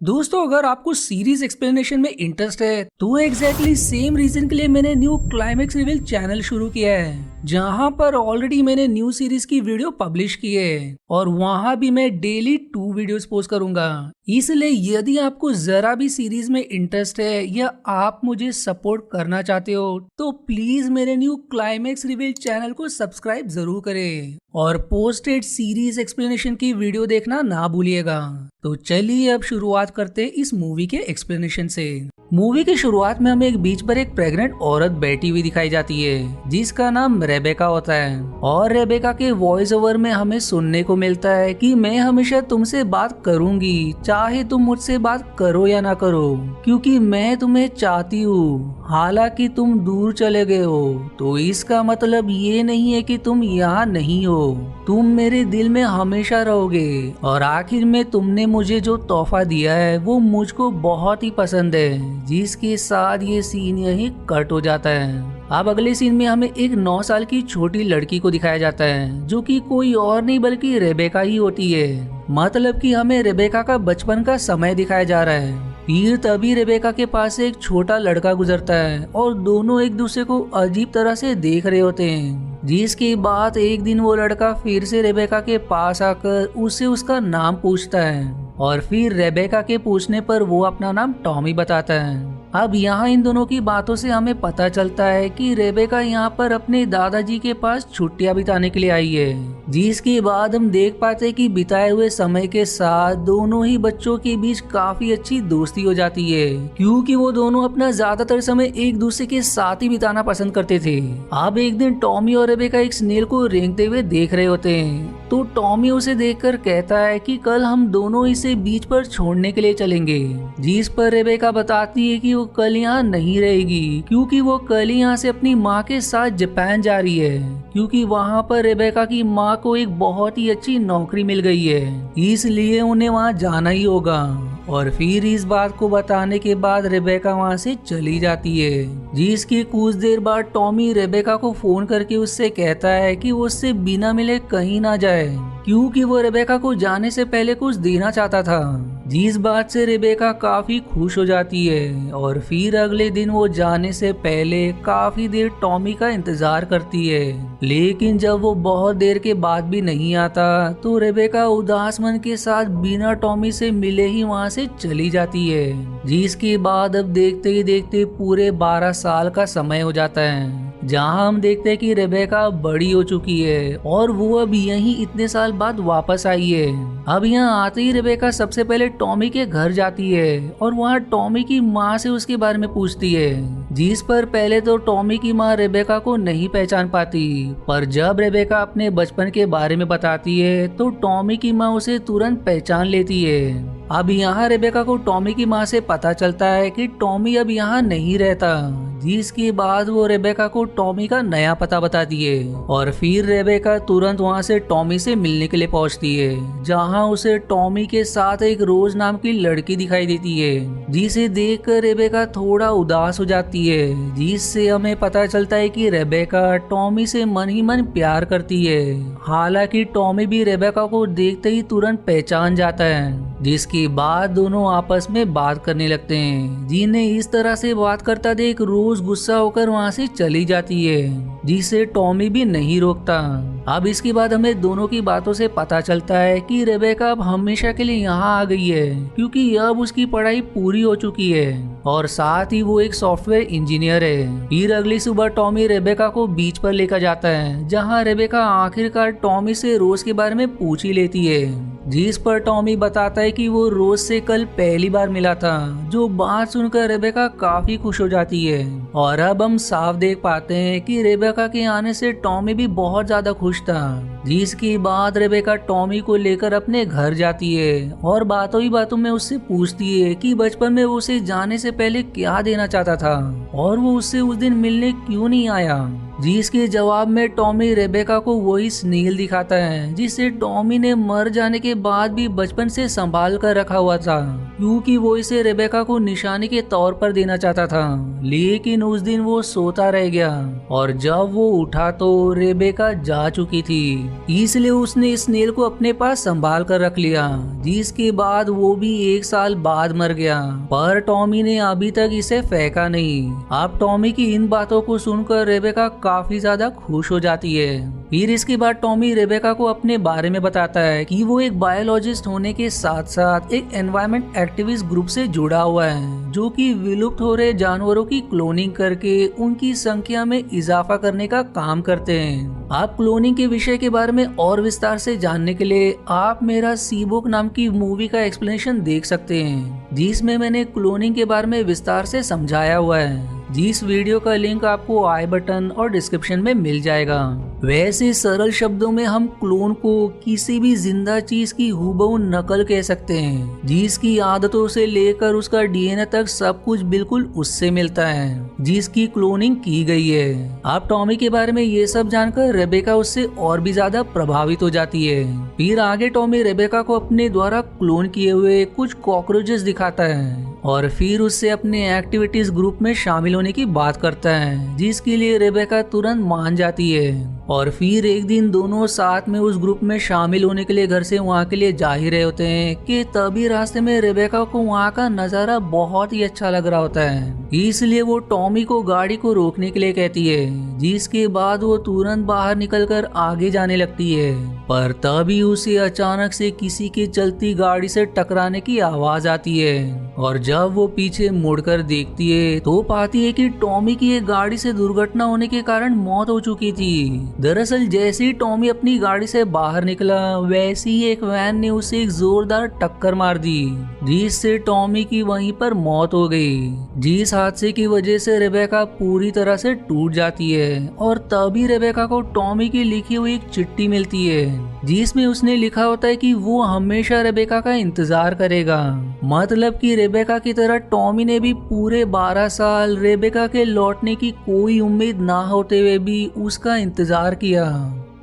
दोस्तों, अगर आपको सीरीज एक्सप्लेनेशन में इंटरेस्ट है तो एग्जैक्टली सेम रीजन के लिए मैंने न्यू क्लाइमेक्स रिवील चैनल शुरू किया है, जहां पर ऑलरेडी मैंने न्यू सीरीज की वीडियो पब्लिश की है और वहां भी मैं डेली 2 वीडियोस पोस्ट करूंगा। इसलिए यदि आपको जरा भी सीरीज में इंटरेस्ट है या आप मुझे सपोर्ट करना चाहते हो तो प्लीज मेरे न्यू क्लाइमेक्स रिवील चैनल को सब्सक्राइब जरूर करें और पोस्टेड सीरीज एक्सप्लेनेशन की वीडियो देखना ना भूलिएगा। तो चलिए अब शुरुआत करते हैं इस मूवी के एक्सप्लेनेशन से। मूवी की शुरुआत में हमें एक बीच पर एक प्रेग्नेंट औरत बैठी हुई दिखाई जाती है जिसका नाम रेबेका होता है और रेबेका के वॉइस ओवर में हमें सुनने को मिलता है कि मैं हमेशा तुमसे बात करूंगी, चाहे तुम मुझसे बात करो या ना करो, क्योंकि मैं तुम्हें चाहती हूँ। हालांकि तुम दूर चले गए हो तो इसका मतलब ये नहीं है कि तुम यहाँ नहीं हो, तुम मेरे दिल में हमेशा रहोगे। और आखिर में तुमने मुझे जो तोहफा दिया है वो मुझको बहुत ही पसंद है। जिसके साथ ये सीन यही कट हो जाता है। अब अगले सीन में हमें एक 9 साल की छोटी लड़की को दिखाया जाता है जो कि कोई और नहीं बल्कि रेबेका ही होती है। मतलब कि हमें रेबेका का बचपन का समय दिखाया जा रहा है। फिर तभी रेबेका के पास से एक छोटा लड़का गुजरता है और दोनों एक दूसरे को अजीब तरह से देख रहे होते हैं। जिसके बाद एक दिन वो लड़का फिर से रेबेका के पास आकर उससे उसका नाम पूछता है और फिर रेबेका के पूछने पर वो अपना नाम टॉमी बताता है। अब यहाँ इन दोनों की बातों से हमें पता चलता है कि रेबेका यहाँ पर अपने दादाजी के पास छुट्टियां बिताने के लिए आई है। जिसके बाद हम देख पाते हैं कि बिताए हुए समय के साथ दोनों ही बच्चों के बीच काफी अच्छी दोस्ती हो जाती है, क्योंकि वो दोनों अपना ज्यादातर समय एक दूसरे के साथ ही बिताना पसंद करते थे। अब एक दिन टॉमी और रेबेका एक स्नेल को रेंगते हुए देख रहे होते हैं तो टॉमी उसे देखकर कहता है कि कल हम दोनों इसे बीच पर छोड़ने के लिए चलेंगे। जिस पर रेबेका बताती है कि वो कल यहाँ नहीं रहेगी क्योंकि वो कल यहाँ से अपनी माँ के साथ जापान जा रही है, क्योंकि वहाँ पर रेबेका की माँ को एक बहुत ही अच्छी नौकरी मिल गई है, इसलिए उन्हें वहाँ जाना ही होगा। और फिर इस बात को बताने के बाद रेबेका वहाँ से चली जाती है। जिसकी कुछ देर बाद टॉमी रेबेका को फोन करके उससे कहता है कि वो उससे बिना मिले कहीं ना जाए, क्योंकि वो रेबेका को जाने से पहले कुछ देना चाहता था। जिस बात से रेबेका काफी खुश हो जाती है और फिर अगले दिन वो जाने से पहले काफी देर टॉमी का इंतजार करती है। लेकिन जब वो बहुत देर के बाद भी नहीं आता तो रेबेका उदास मन के साथ बिना टॉमी से मिले ही वहाँ से चली जाती है। जिसके बाद अब देखते ही देखते पूरे 12 साल का समय हो जाता है, जहाँ हम देखते हैं कि रेबेका बड़ी हो चुकी है और वो अब यहीं इतने साल बाद वापस आई है। अब यहाँ आते ही रेबेका सबसे पहले टॉमी के घर जाती है और वहाँ टॉमी की माँ से उसके बारे में पूछती है। जिस पर पहले तो टॉमी की माँ रेबेका को नहीं पहचान पाती, पर जब रेबेका अपने बचपन के बारे में बताती है तो टॉमी की माँ उसे तुरंत पहचान लेती है। अब यहाँ रेबेका को टॉमी की माँ से पता चलता है कि टॉमी अब यहाँ नहीं रहता। जिसके बाद वो रेबेका को टॉमी का नया पता बताती है और फिर रेबेका तुरंत वहाँ से टॉमी से मिलने के लिए पहुँचती है, जहाँ उसे टॉमी के साथ एक रोज नाम की लड़की दिखाई देती है। जिसे देखकर रेबेका थोड़ा उदास हो जाती है, जिससे हमें पता चलता है कि रेबेका टॉमी से मन ही मन प्यार करती है। हालांकि टॉमी भी रेबेका को देखते ही तुरंत पहचान जाता है। जिसके बाद दोनों आपस में बात करने लगते हैं। जिन्हें इस तरह से बात करता देख रोज गुस्सा होकर वहाँ से चली जाती है, जिसे टॉमी भी नहीं रोकता। अब इसके बाद हमें दोनों की बातों से पता चलता है कि रेबेका अब हमेशा के लिए यहाँ आ गई है, क्योंकि अब उसकी पढ़ाई पूरी हो चुकी है और साथ ही वो एक सॉफ्टवेयर इंजीनियर है। फिर अगली सुबह टॉमी रेबेका को बीच पर लेकर जाता है, जहाँ रेबेका आखिरकार टॉमी से रोज के बारे में पूछ ही लेती है। जिस पर टॉमी बताता है कि वो रोज से कल पहली बार मिला था, जो बात सुनकर रेबेका काफी खुश हो जाती है। और अब हम साफ देख पाते हैं कि रेबेका के आने से टॉमी भी बहुत ज्यादा खुश था। जिसके बाद रेबेका टॉमी को लेकर अपने घर जाती है और बातों ही बातों में उससे पूछती है कि बचपन में वो उसे जाने से पहले क्या देना चाहता था और वो उससे उस दिन मिलने क्यों नहीं आया। जिसके जवाब में टॉमी रेबेका को वही स्नेल दिखाता है जिसे टॉमी ने मर जाने के बाद भी बचपन से संभाल कर रखा हुआ था, क्योंकि वो इसे रेबेका को निशानी के तौर पर देना चाहता था। लेकिन उस दिन वो सोता रह गया और जब वो उठा तो रेबेका जा चुकी थी, इसलिए उसने स्नेल को अपने पास संभाल कर रख लिया, जिसके बाद वो भी 1 साल बाद मर गया। पर टॉमी ने अभी तक इसे फेंका नहीं। अब टॉमी की इन बातों को सुनकर रेबेका काफी ज्यादा खुश हो जाती है। फिर इसके बाद टॉमी रेबेका को अपने बारे में बताता है कि वो एक बायोलॉजिस्ट होने के साथ साथ एक एनवायरमेंट एक्टिविस्ट ग्रुप से जुड़ा हुआ है, जो कि विलुप्त हो रहे जानवरों की क्लोनिंग करके उनकी संख्या में इजाफा करने का काम करते हैं। आप क्लोनिंग के विषय के बारे में और विस्तार से जानने के लिए आप मेरा सीबुक नाम की मूवी का एक्सप्लेनेशन देख सकते हैं, जिसमें मैंने क्लोनिंग के बारे में विस्तार से समझाया हुआ है, जिस वीडियो का लिंक आपको आई बटन और डिस्क्रिप्शन में मिल जाएगा। वैसे सरल शब्दों में हम क्लोन को किसी भी जिंदा चीज की हूबहू नकल कह सकते हैं, जिसकी आदतों से लेकर उसका डीएनए तक सब कुछ बिल्कुल उससे मिलता है जिसकी क्लोनिंग की गई है। अब टॉमी के बारे में ये सब जानकर रेबेका उससे और भी ज्यादा प्रभावित हो जाती है। फिर आगे टॉमी रेबेका को अपने द्वारा क्लोन किए हुए कुछ कॉकरोचेस दिखाता है और फिर उससे अपने एक्टिविटीज ग्रुप में शामिल होने की बात करता है, जिसके लिए रेबेका तुरंत मान जाती है। और फिर एक दिन दोनों साथ में उस ग्रुप में शामिल होने के लिए घर से वहाँ के लिए जा ही रहे होते हैं कि तभी रास्ते में रेबेका को वहाँ का नजारा बहुत ही अच्छा लग रहा होता है, इसलिए वो टॉमी को गाड़ी को रोकने के लिए कहती है, जिसके बाद वो तुरंत बाहर निकलकर आगे जाने लगती है। पर तभी उसे अचानक से किसी के चलती गाड़ी से टकराने की आवाज आती है और जब वो पीछे मुड़कर देखती है तो पाती है कि टॉमी की एक गाड़ी से दुर्घटना होने के कारण मौत हो चुकी थी। दरअसल जैसे ही टॉमी अपनी गाड़ी से बाहर निकला वैसे ही एक वैन ने उसे एक जोरदार टक्कर मार दी, जिससे टॉमी की वहीं पर मौत हो गई। जिस हादसे की वजह से रेबेका पूरी तरह से टूट जाती है और तभी रेबेका को टॉमी की लिखी हुई एक चिट्ठी मिलती है, जिसमें उसने लिखा होता है कि वो हमेशा रेबेका का इंतजार करेगा। मतलब कि रेबेका की तरह टॉमी ने भी पूरे 12 साल रेबेका के लौटने की कोई उम्मीद ना होते हुए भी उसका इंतजार किया।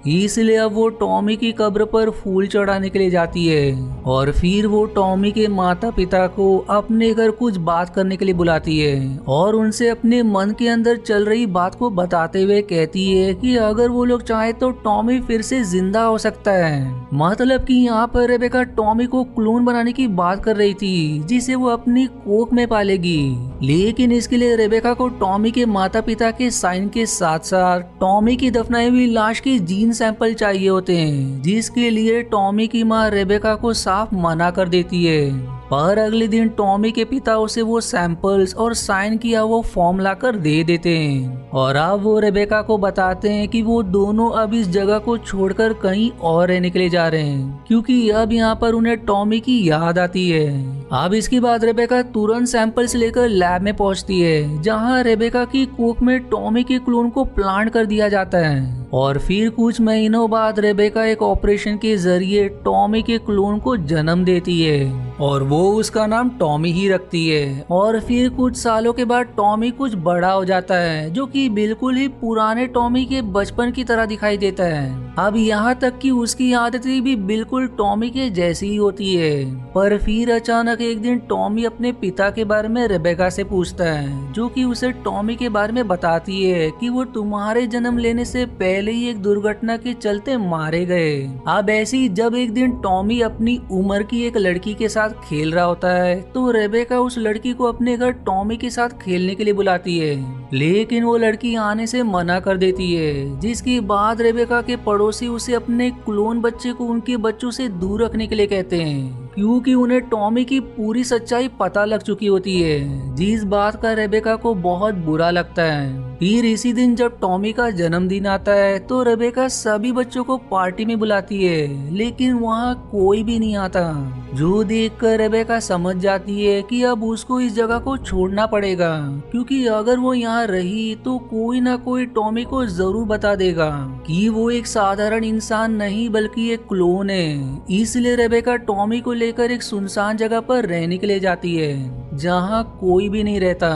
इसलिए अब वो टॉमी की कब्र पर फूल चढ़ाने के लिए जाती है और फिर वो टॉमी के माता पिता को अपने घर कुछ बात करने के लिए बुलाती है और उनसे अपने मन के अंदर चल रही बात को बताते हुए कहती है कि अगर वो लोग चाहे तो टॉमी फिर से जिंदा हो सकता है। मतलब कि यहाँ पर रेबेका टॉमी को क्लोन बनाने की बात कर रही थी, जिसे वो अपनी कोख में पालेगी। लेकिन इसके लिए रेबेका को टॉमी के माता पिता के साइन के साथ साथ टॉमी की दफनाई हुई लाश के जीन सैंपल चाहिए होते हैं, जिसके लिए टॉमी की माँ रेबेका को साफ मना कर देती है। पर अगले दिन टॉमी के पिता उसे वो सैंपल्स और साइन किया वो फॉर्म लाकर दे देते हैं और अब वो रेबेका को बताते हैं कि वो दोनों अब इस जगह को छोड़कर कहीं और रहने के लिए जा रहे हैं, क्योंकि अब यहाँ पर उन्हें टॉमी की याद आती है। अब इसके बाद रेबेका तुरंत सैंपल्स लेकर लैब में पहुंचती है, जहाँ रेबेका की कोख में टॉमी के क्लोन को प्लांट कर दिया जाता है और फिर कुछ महीनों बाद रेबेका एक ऑपरेशन के जरिए टॉमी के क्लोन को जन्म देती है और वो उसका नाम टॉमी ही रखती है। और फिर कुछ सालों के बाद टॉमी कुछ बड़ा हो जाता है, जो कि बिल्कुल ही पुराने टॉमी के बचपन की तरह दिखाई देता है। अब यहाँ तक कि उसकी आदतें भी बिल्कुल टॉमी के जैसी ही होती है। पर फिर अचानक एक दिन टॉमी अपने पिता के बारे में रेबेका से पूछता है, जो कि उसे टॉमी के बारे में बताती है कि वो तुम्हारे जन्म लेने से पहले ही एक दुर्घटना के चलते मारे गए। अब ऐसे ही जब एक दिन टॉमी अपनी उम्र की एक लड़की के साथ खेल रहा होता है तो रेबेका उस लड़की को अपने घर टॉमी के साथ खेलने के लिए बुलाती है, लेकिन वो लड़की आने से मना कर देती है। जिसके बाद रेबेका के पड़ोसी उसे अपने क्लोन बच्चे को उनके बच्चों से दूर रखने के लिए कहते हैं, क्योंकि उन्हें टॉमी की पूरी सच्चाई पता लग चुकी होती है, जिस बात का रेबेका को बहुत बुरा लगता है। फिर इसी दिन जब टॉमी का जन्मदिन आता है तो रेबेका सभी बच्चों को पार्टी में बुलाती है, लेकिन वहाँ कोई भी नहीं आता, जो देखकर रेबेका समझ जाती है कि अब उसको इस जगह को छोड़ना पड़ेगा, क्योंकि अगर वो यहाँ रही तो कोई ना कोई टॉमी को जरूर बता देगा कि वो एक साधारण इंसान नहीं बल्कि एक क्लोन है। इसलिए रेबेका टॉमी को लेकर एक सुनसान जगह पर रहने के लिए जाती है जहाँ कोई भी नहीं रहता।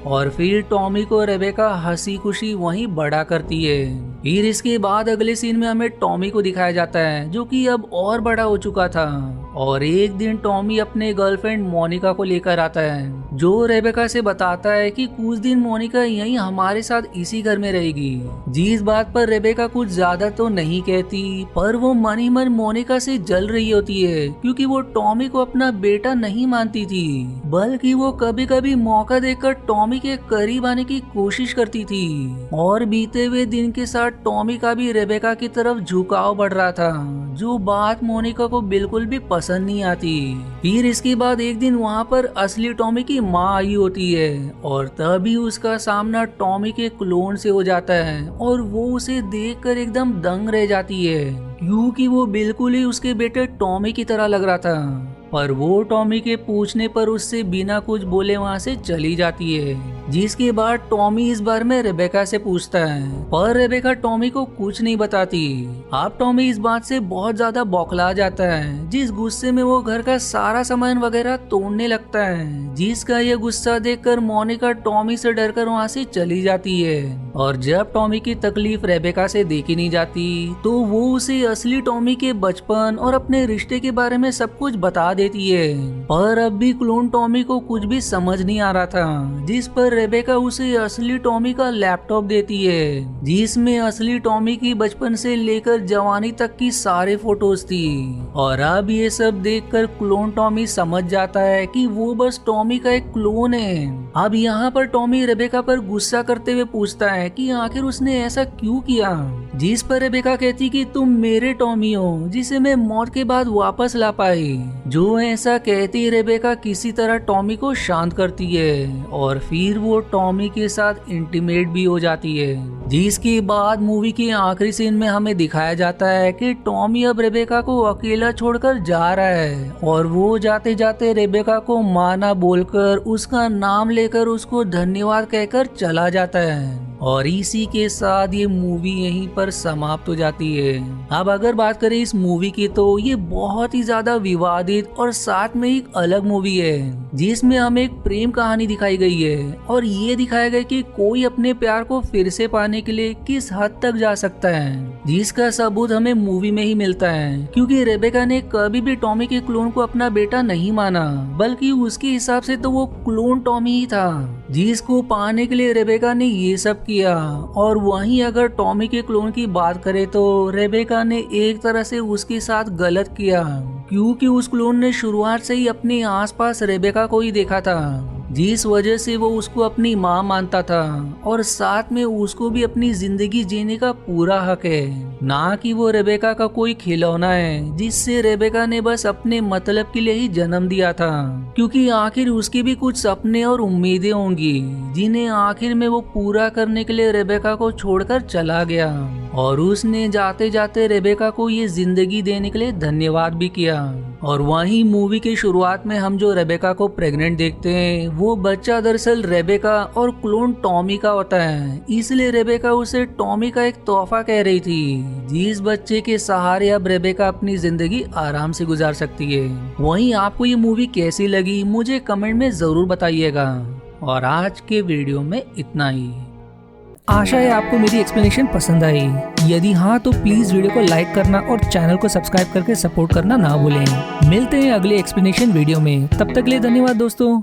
और फिर टॉमी को रेबेका हंसी खुशी वहीं बड़ा करती है। फिर इसके बाद अगले सीन में हमें टॉमी को दिखाया जाता है जो कि अब और बड़ा हो चुका था। और एक दिन टॉमी अपने गर्लफ्रेंड मोनिका को लेकर आता है जो रेबेका से बताता है कि कुछ दिन मोनिका यहीं हमारे साथ इसी घर में रहेगी। जिस बात पर रेबेका कुछ ज्यादा तो नहीं कहती, पर वो मन ही मन मोनिका से जल रही होती है क्योंकि वो टॉमी को अपना बेटा नहीं मानती थी, बल्कि वो कभी कभी मौका देकर टॉमी के करीब आने की कोशिश करती थी। और बीते हुए दिन के साथ टॉमी का भी रेबेका की तरफ झुकाव बढ़ रहा था, जो बात मोनिका को बिल्कुल भी पसंद नहीं आती। फिर इसके बाद एक दिन वहाँ पर असली टॉमी की माँ आई होती है और तभी उसका सामना टॉमी के क्लोन से हो जाता है और वो उसे देखकर एकदम दंग रह जाती है क्योंकि वो बिल्कुल ही उसके बेटे टॉमी की तरह लग रहा था। पर वो टॉमी के पूछने पर उससे बिना कुछ बोले वहाँ से चली जाती है। जिसके बाद टॉमी इस बार में रेबेका से पूछता है, पर रेबेका टॉमी को कुछ नहीं बताती। अब टॉमी इस बात से बहुत ज्यादा बौखला जाता है, जिस गुस्से में वो घर का सारा सामान वगैरह तोड़ने लगता है। जिसका ये गुस्सा देखकर मोनिका टॉमी से डरकर वहाँ से चली जाती है। और जब टॉमी की तकलीफ रेबेका से देखी नहीं जाती तो वो उसे असली टॉमी के बचपन और अपने रिश्ते के बारे में सब कुछ बता देती है। पर अब भी क्लोन टॉमी को कुछ भी समझ नहीं आ रहा था, जिस पर रेबेका उसे असली टॉमी का लैपटॉप देती है जिसमें असली टॉमी की बचपन से लेकर जवानी तक की सारे फोटोज थी। और अब ये सब देखकर क्लोन टॉमी समझ जाता है कि वो बस टॉमी का एक क्लोन है। अब यहाँ पर टॉमी रेबेका पर गुस्सा करते हुए पूछता है कि आखिर उसने ऐसा क्यों किया, जिस पर रेबेका कहती कि तुम मेरे टॉमी हो जिसे मैं मौत के बाद वापस ला पाई। जो ऐसा कहती रेबेका किसी तरह टॉमी को शांत करती है और फिर वो टॉमी के साथ इंटीमेट भी हो जाती है। जिसके बाद मूवी के आखिरी सीन में हमें दिखाया जाता है कि टॉमी अब रेबेका को अकेला छोड़कर जा रहा है और वो जाते जाते रेबेका को माना बोलकर उसका नाम लेकर उसको धन्यवाद कहकर चला जाता है। और इसी के साथ ये मूवी यहीं पर समाप्त हो जाती है। अब अगर बात करें इस मूवी की तो ये बहुत ही ज्यादा विवादित और साथ में एक अलग मूवी है जिसमें हमें एक प्रेम कहानी दिखाई गई है और ये दिखाया गया कि कोई अपने प्यार को फिर से पाने के लिए किस हद तक जा सकता है, जिसका सबूत हमें मूवी में ही मिलता है। क्योंकि रेबेका ने कभी भी टॉमी के क्लोन को अपना बेटा नहीं माना, बल्कि उसके हिसाब से तो वो क्लोन टॉमी ही था जिसको पाने के लिए रेबेका ने ये सब किया। और वहीं अगर टॉमी के क्लोन की बात करें तो रेबेका ने एक तरह से उसके साथ गलत किया, क्योंकि उस क्लोन ने शुरुआत से ही अपने आसपास रेबेका को ही देखा था, जिस वजह से वो उसको अपनी माँ मानता था और साथ में उसको भी अपनी जिंदगी जीने का पूरा हक है, ना कि वो रेबेका का कोई खिलौना है जिससे रेबेका ने बस अपने मतलब के लिए ही जन्म दिया था। क्योंकि आखिर उसके भी कुछ सपने और उम्मीदें होंगी जिन्हें आखिर में वो पूरा करने के लिए रेबेका को छोड़कर चला गया। और उसने जाते जाते रेबेका को ये जिंदगी देने के लिए धन्यवाद भी किया। और वहीं मूवी की शुरुआत में हम जो रेबेका को प्रेग्नेंट देखते हैं वो बच्चा दरअसल रेबेका और क्लोन टॉमी का होता है, इसलिए रेबेका उसे टॉमी का एक तोहफा कह रही थी, जिस बच्चे के सहारे अब रेबेका अपनी जिंदगी आराम से गुजार सकती है। वहीं आपको ये मूवी कैसी लगी मुझे कमेंट में जरूर बताइएगा। और आज के वीडियो में इतना ही। आशा है आपको मेरी एक्सप्लेनेशन पसंद आई। यदि हाँ तो प्लीज वीडियो को लाइक करना और चैनल को सब्सक्राइब करके सपोर्ट करना ना भूलें। मिलते हैं अगले एक्सप्लेनेशन वीडियो में, तब तक के लिए धन्यवाद दोस्तों।